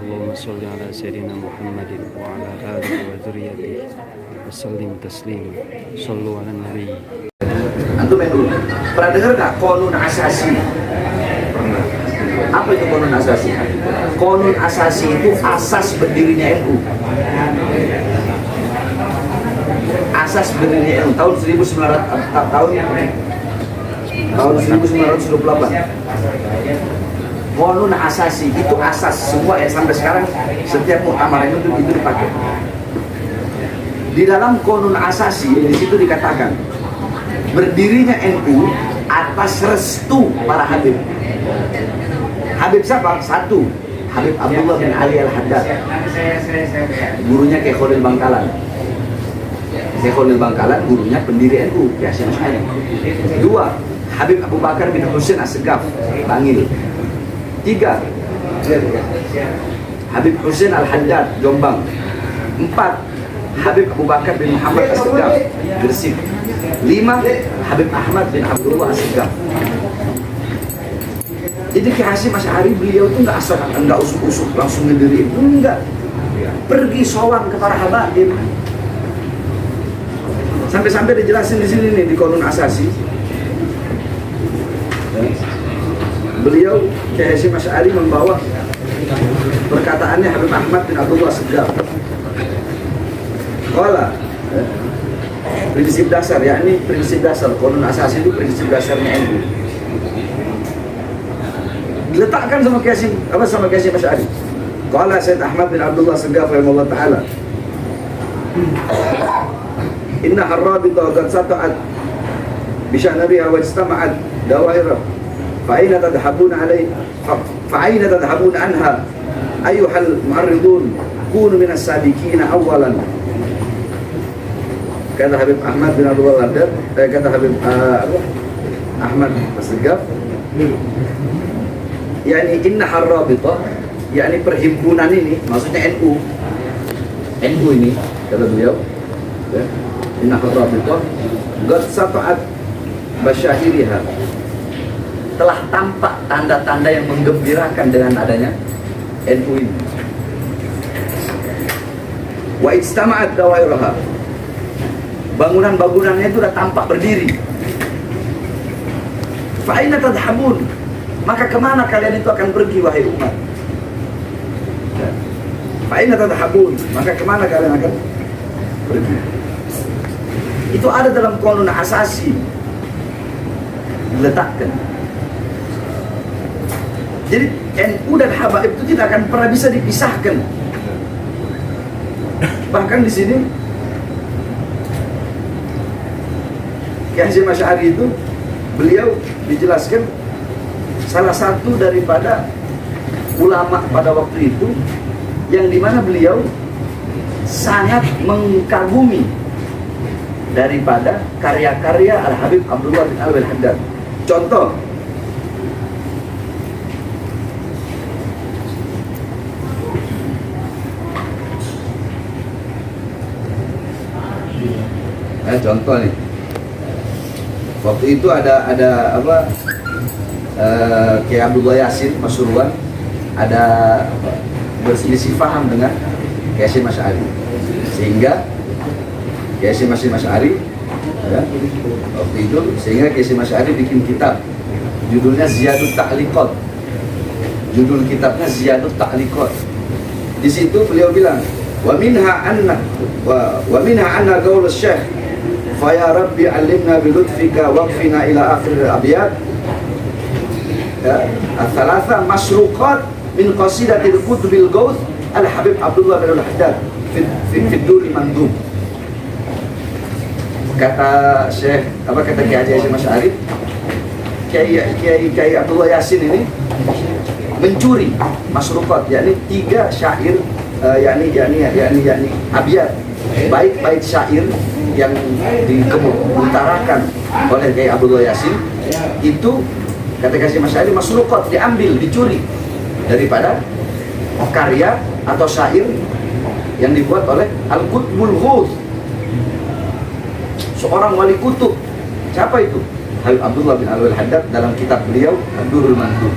Allahumma sholli ala sayyidina Muhammadin wa ala alihi wa dzurriyyatihi wa sallim taslima. Shallu ala nabi. Antum dulu. Pernah dengar nggak konun asasi? Pernah. Apa itu konun asasi? Konun asasi itu asas berdirinya NU. Asas berdirinya NU tahun 1928. Konun asasi itu asas semua sampai sekarang setiap muktamar itu dipakai. Di dalam konun asasi di situ dikatakan berdirinya NU atas restu para habib. Habib siapa? Satu, Habib Abdullah bin Ali Al-Haddad, gurunya Kiai Khalil Bangkalan. Kiai Khalil Bangkalan gurunya pendiri NU, Kiai Hasyim Asy'ari. Dua, Habib Abu Bakar bin Husain As-Segaf, Bangil. Tiga, Habib Husain Al-Haddad, Jombang. Empat, Habib Abu Bakar bin Muhammad As-Segaf, Gresik. Lima, Habib Ahmad bin Abdullah As-Segaf. Jadi Kiai Hasyim Asy'ari beliau itu nggak asal, nggak usuk-usuk langsung ngediri, enggak. Pergi sowan ke para habaib. Sampai-sampai dijelasin di sini nih di Konun Asasi. Beliau Kiai Hasyim Asy'ari membawa perkataannya Habib Ahmad bin Abdullah As-Segaf. Qala, prinsip dasar, yakni prinsip dasar Konun Asasi itu prinsip dasarnya NU. Diletakkan sama Kiai Hasyim Asy'ari. Qala Sayyid Ahmad bin Abdullah As-Segaf rahimahullah taala, inna harrabita qad sata'at bi sya'nabiha wa istama'at dawairah fa aina tadhhabuna alai fa aina tadhhabuna anha ayyuhal mu'arridun kunu minas sabiqina awalan. Kata Habib Ahmad bin Abdullah Al-Haddad, kata Habib Ahmad As-Segaf, yakni inna harrabita, yakni perhimpunan ini, maksudnya NU ini, kata beliau, ya, inna harrabita qad sata'at basyahiriha, telah tampak tanda-tanda yang menggembirakan dengan adanya NU ini. Wa ijtama'at dawairaha, bangunan-bangunannya itu sudah tampak berdiri. Fa aina tadhhabun, maka kemana kalian itu akan pergi wahai umat? Fa aina tadhhabun, maka kemana kalian akan pergi? Itu ada dalam Konun Asasi diletakkan. Jadi NU dan habaib itu tidak akan pernah bisa dipisahkan. Bahkan di sini Kiai Hasyim Asy'ari itu beliau dijelaskan salah satu daripada ulama pada waktu itu yang dimana beliau sangat mengkagumi daripada karya-karya Al-Habib Abdullah bin Ali Al-Haddad. Contoh, contoh nih, waktu itu ada apa, Kiai Abdullah Yasin Pasuruan ada berselisih paham dengan Kiai Hasyim Asy'ari, sehingga Kiai Hasyim Asy'ari ya, waktu itu sehingga Kiai Hasyim Asy'ari bikin kitab judulnya Ziyadut Ta'liqat. Judul kitabnya Ziyadut Ta'liqat. Di situ beliau bilang wa minha anna qaul Syekh fa ya rabbi 'allimna bi lutfika waqfina ila akhir al-abyat ya, al-thalatha masruqat min qasidatil qutbil gauth Al-Habib Abdullah bin Al-Haddad fi Duri Mandum. Kata Syekh, apa kata Kiai Hasyim Asy'ari, Kiai Abdullah Yasin ini mencuri masruqat, yakni 3 syair, yakni abiyat, bait syair yang dikemuntarakan oleh Kiai Abdullah Yasin itu, kata Kiai Hasyim Asy'ari, masruqat, diambil, dicuri daripada karya atau syair yang dibuat oleh Al-Qutbul Ghuth, seorang wali kutub. Siapa itu? Habib Abdullah bin Ali Al-Haddad dalam kitab beliau Ad-Durrul Mandum.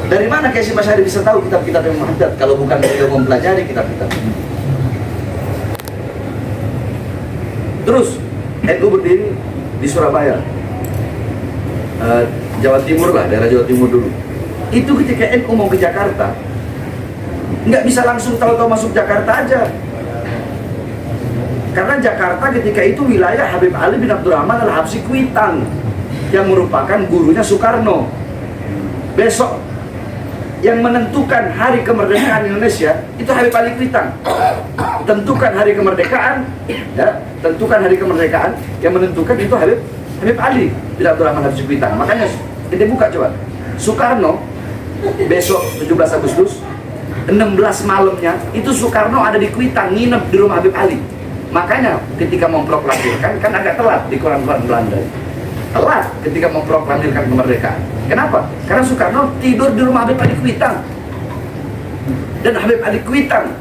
Dari mana Kiai Hasyim Asy'ari bisa tahu kitab-kitab yang muhaddats kalau bukan beliau mempelajari kitab-kitab? Terus NU berdiri di Surabaya, Jawa Timur lah, daerah Jawa Timur dulu. Itu ketika NU mau ke Jakarta, nggak bisa langsung tahu-tahu masuk Jakarta aja. Karena Jakarta ketika itu wilayah Habib Ali bin Abdurrahman Al-Habsyi Kuitang, yang merupakan gurunya Soekarno. Besok yang menentukan hari kemerdekaan Indonesia itu Habib Ali Kuitang. Tentukan hari kemerdekaan, ya, tentukan hari kemerdekaan, yang menentukan itu Habib Ali bin Abdurrahman Al-Habsyi Kuitang. Makanya kita buka coba. Soekarno besok 17 Agustus 16 malamnya itu Soekarno ada di Kuitang, nginep di rumah Habib Ali. Makanya ketika memproklamirkan kan agak telat di koran-koran Belanda. Telat ketika memproklamirkan kemerdekaan. Kenapa? Karena Soekarno tidur di rumah Habib Ali Kuitang. Dan Habib Ali Kuitang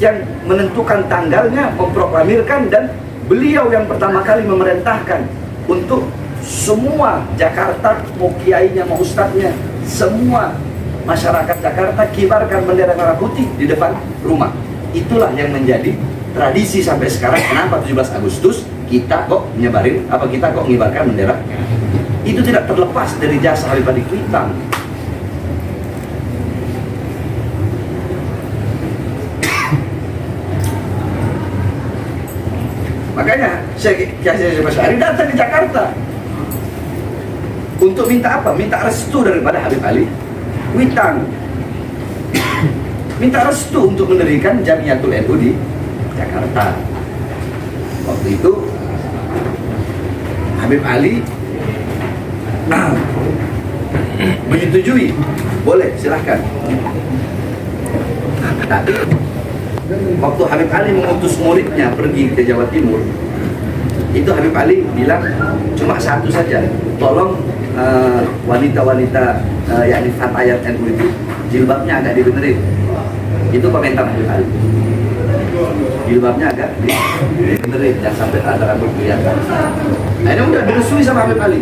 yang menentukan tanggalnya, memproklamirkan, dan beliau yang pertama kali memerintahkan untuk semua Jakarta, mau kiainya, mau ustadznya, semua masyarakat Jakarta kibarkan bendera merah putih di depan rumah. Itulah yang menjadi tradisi sampai sekarang. Kenapa 17 Agustus kita kok ngibarkan bendera? Itu tidak terlepas dari jasa Habib Ali Kuitang. Makanya Kiai Hasyim Asy'ari datang ke Jakarta untuk minta apa? Minta restu daripada Habib Ali Kuitang. Minta restu untuk mendirikan Jamiatul NU di Jakarta. Waktu itu Habib Ali menyetujui, boleh, silahkan. Tapi waktu Habib Ali mengutus muridnya pergi ke Jawa Timur, itu Habib Ali bilang cuma satu saja, tolong wanita-wanita yakni fatayat NU itu jilbabnya agak dibenerin. Itu komentar Habib Ali. Jilbabnya agak dibenerin, jangan sampai ada rambut kelihatan. Nah, ini udah direstui sama Habib Ali.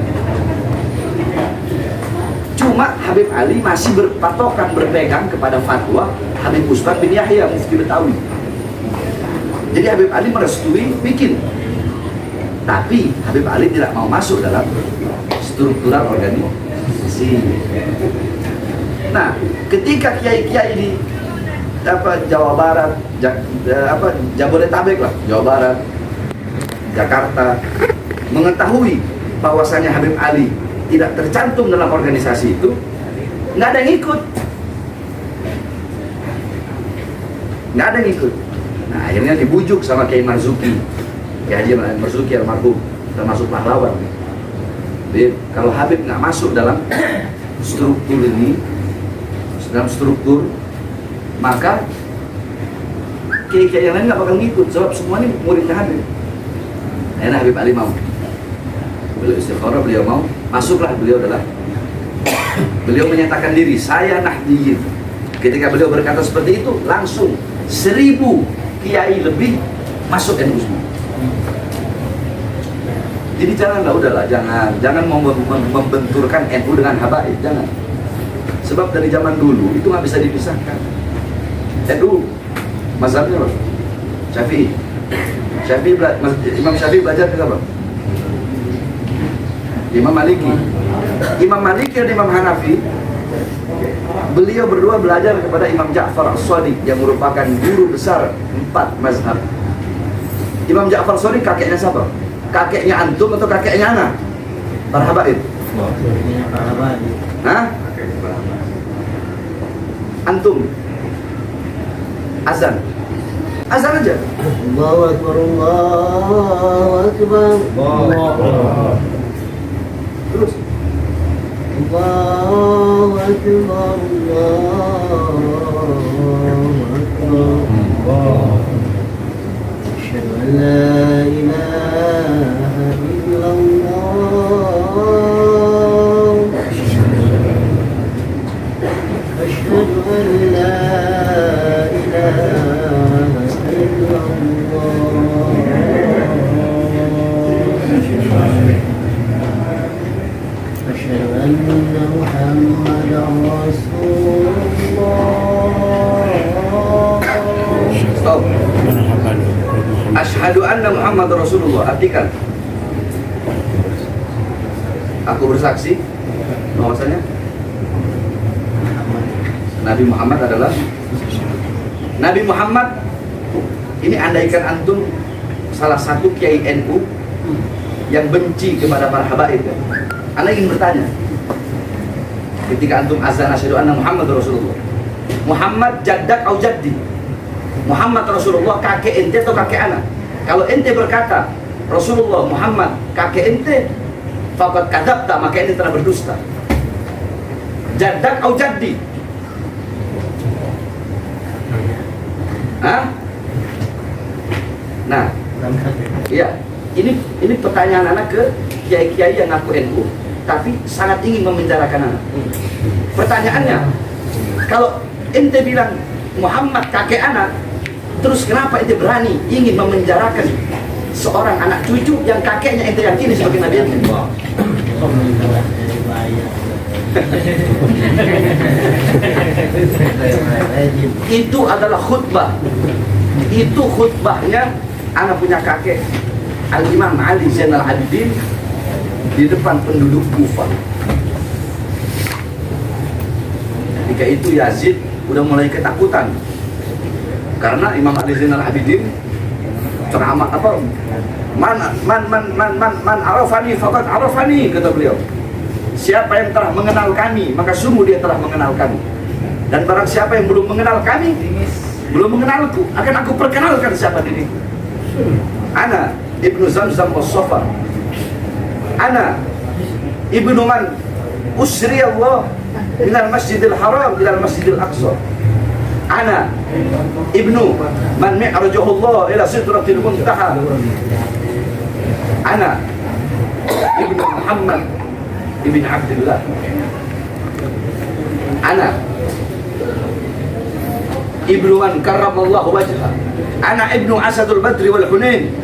Cuma Habib Ali masih berpegang kepada fatwa Habib Ustadz bin Yahya Mufti Betawi. Jadi Habib Ali merestui bikin, tapi Habib Ali tidak mau masuk dalam struktural organisasi. Nah, ketika kiai-kiai di Jawa Barat, Jabodetabek lah, Jawa Barat, Jakarta, mengetahui bahwasanya Habib Ali tidak tercantum dalam organisasi itu, nggak ada yang ikut. Nggak ada yang ikut. Nah, akhirnya dibujuk sama Kiai Marzuki, Kiai Haji Marzuki almarhum, termasuk pahlawan. Jadi kalau Habib nggak masuk dalam struktur ini, dalam struktur, maka kiai-kiai yang lain nggak bakal ngikut, sebab semua ini muridnya Habib. Akhirnya Habib Ali mau. Beliau istikharah, beliau mau, masuklah beliau beliau menyatakan diri, saya Nahdiyin. Ketika beliau berkata seperti itu, langsung 1000 kiai lebih masuk NU semua. Jadi udahlah, jangan membenturkan NU dengan habaib, jangan. Sebab dari zaman dulu itu nggak bisa dipisahkan. NU mazhabnya apa? Syafi'i. Imam Syafi'i belajar ke apa? Imam Maliki. Imam Maliki dan Imam Hanafi, beliau berdua belajar kepada Imam Ja'far As-Shadiq yang merupakan guru besar 4 mazhab. Imam Ja'far As-Shadiq kakeknya siapa? Kakeknya antum atau kakeknya ana? Para habaib. Hah? Antum. Azan aja. Allahu Akbar, Allahu Akbar, Terus Allahu Akbar, Allahu Akbar. Asyhadu an la ilaha illallah. Asyhadu an la ilaha illallah. أشهد أن محمدا رسول الله. Stop. Asyhadu anna Muhammad Rasulullah. Artikan. Aku bersaksi bahwasanya Nabi Muhammad adalah Nabi Muhammad. Ini andaikan antum salah satu kiai NU yang benci kepada para habaib, Anda ingin bertanya ketika antum azan asyhadu anna Muhammad Rasulullah, Muhammad jaddak atau jaddi? Muhammad Rasulullah kakek ente atau kakek anak? Kalau ente berkata Rasulullah Muhammad kakek ente, faqad kadzabta, maka ente telah berdusta. Jaddak atau jaddi? Hah? Nah, iya, ini pertanyaan anak ke kiai-kiai yang ngaku NU, tapi sangat ingin memenjarakan anak. Pertanyaannya, kalau ente bilang Muhammad kakek anak, terus kenapa ente berani ingin memenjarakan seorang anak cucu yang kakeknya ente yakini sebagai Nabi ente? Itu adalah khutbah. Itu khutbahnya anak punya kakek Al-Imam Ali Zainal Abidin di depan penduduk Kufah. Ketika itu Yazid udah mulai ketakutan karena Imam Ali Zainal Abidin ceramah apa? Man arafani faqad arafani, kata beliau. Siapa yang telah mengenal kami, maka sungguh dia telah mengenal kami. Dan barang siapa yang belum mengenal kami, belum mengenalku, akan aku perkenalkan siapa diriku. Ana Ibnu Zamzam was-Safar. Ana Ibnu man usri Allah minal Masjidil Haram ilal Masjidil Aqsa. Ana Ibnu man mi'rajahu Allah ila Sidratil Muntaha. Ana Ibnu Muhammad Ibn Abdullah. Ana Ibnu man karramallahu wajha. Ana Ibnu Asadul Badri wal Hunain.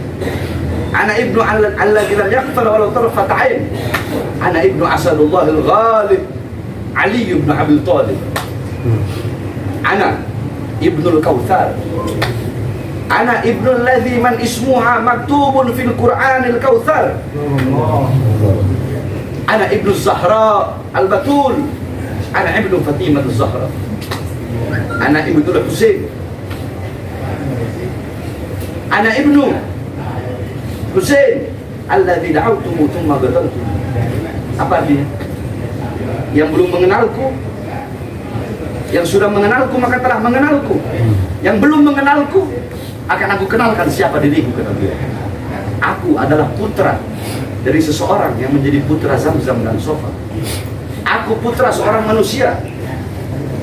Ana Ibnu alladhi lam yaqtar walau tarfat ain. Ana Ibnu Asadullahil Ghalib Ali ibn Abi Thalib. Ana Ibnul Kautsar. Ana Ibnu alladhi man ismuha maktubun fil Qur'anil Kautsar. Ana Ibnu Zahra Al-Batul. Ana Ibnu Fatimah Az-Zahra. Ana Ibnu Husain. Ana Ibnu Husain alladzi da'awtumu thumma qataltum. Apa artinya? Yang belum mengenalku, yang sudah mengenalku maka telah mengenalku. Yang belum mengenalku akan aku kenalkan siapa diriku, kata dia. Aku adalah putra dari seseorang yang menjadi putra Zamzam dan Sofa. Aku putra seorang manusia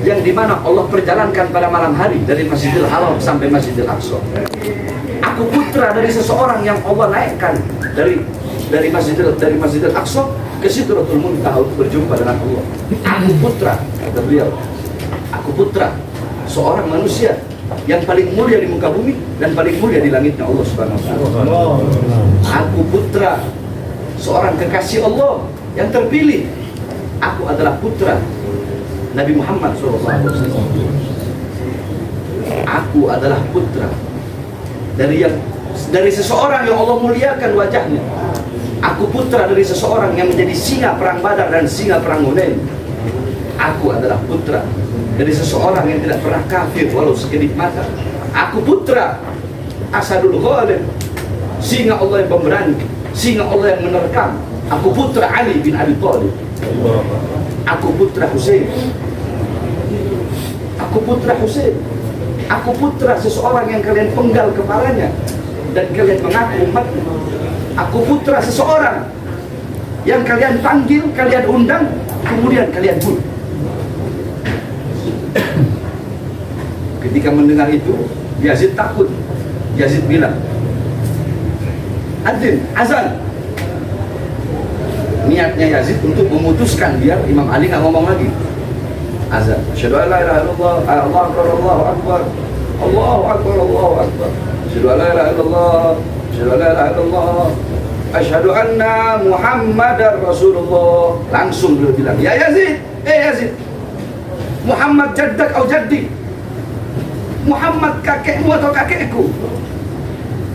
yang dimana Allah perjalankan pada malam hari dari Masjidil Haram sampai Masjidil Aqsa. Aku putra dari seseorang yang Allah naikkan dari Masjidil Aqsa ke Sidratul Muntaha untuk berjumpa dengan Allah. Aku putra, kata beliau. Aku putra seorang manusia yang paling mulia di muka bumi dan paling mulia di langitnya Allah Subhanahu wa taala. Aku putra seorang kekasih Allah yang terpilih. Aku adalah putra Nabi Muhammad SAW. Aku adalah putra dari seseorang yang Allah muliakan wajahnya. Aku putra dari seseorang yang menjadi singa perang Badar dan singa perang Hunain. Aku adalah putra dari seseorang yang tidak pernah kafir walau sekedip mata. Aku putra Asadul Ghalib, singa Allah yang pemberani, singa Allah yang menerkam. Aku putra Ali bin Abi Thalib. Aku putra Husain. Aku putra Husain. Aku putra seseorang yang kalian penggal kepalanya dan kalian mengaku umatnya. Aku putra seseorang yang kalian panggil, kalian undang, kemudian kalian bunuh. Ketika mendengar itu, Yazid takut. Yazid bilang, adzin, azan. Niatnya Yazid untuk memutuskan biar Imam Ali nggak ngomong lagi. Azan. Asyhadu an la ilaha illallah, Allahu akbar, Allahu akbar, Allahu akbar, Allahu akbar. Asyhadu an la ilaha illallah, asyhadu an la ilaha illallah, Asyhadu anna Muhammadar Rasulullah. Langsung beliau bilang, ya Yazid, Yazid, Muhammad jaddak atau jaddi? Muhammad kakekmu atau kakekku?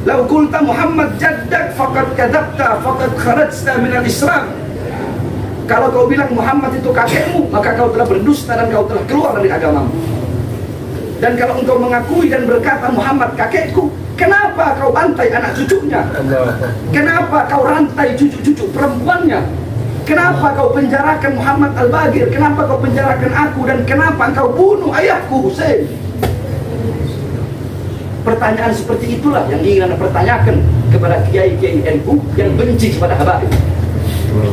Lau qulta Muhammad jaddak faqad kadzabta faqad kharajta minal Islam. Kalau kau bilang Muhammad itu kakekmu, maka kau telah berdusta dan kau telah keluar dari agamamu. Dan kalau engkau mengakui dan berkata Muhammad kakekku, kenapa kau bantai anak cucunya? Kenapa kau rantai cucu-cucu perempuannya? Kenapa kau penjarakan Muhammad Al-Bagir? Kenapa kau penjarakan aku? Dan kenapa kau bunuh ayahku Hussein? Pertanyaan seperti itulah yang ingin Anda pertanyakan kepada kiai-kiai NU yang benci kepada habaib.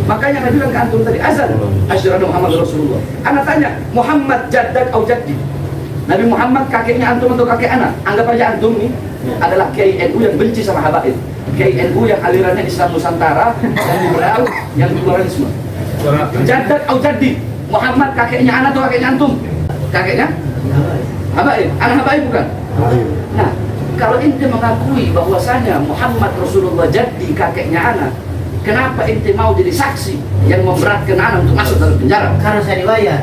Makanya Anda bilang ke antum tadi azan, asyhadu anna Muhammad Rasulullah. Anda tanya, Muhammad jaddak atau jaddi? Nabi Muhammad kakeknya antum atau kakek anak? Anggap aja antum ini adalah kiai NU yang benci sama habaib. Kiai NU yang alirannya Islam Nusantara, yang liberal, yang pluralisme. Jaddak atau jaddi? Muhammad kakeknya anak atau kakeknya antum? Kakeknya? Habaib. Anak habaib bukan? Nah, kalau ente mengakui bahwasanya Muhammad Rasulullah jaddi kakeknya anak, kenapa ente mau jadi saksi yang memberatkan anak untuk masuk dalam penjara? Karena saya dibayar.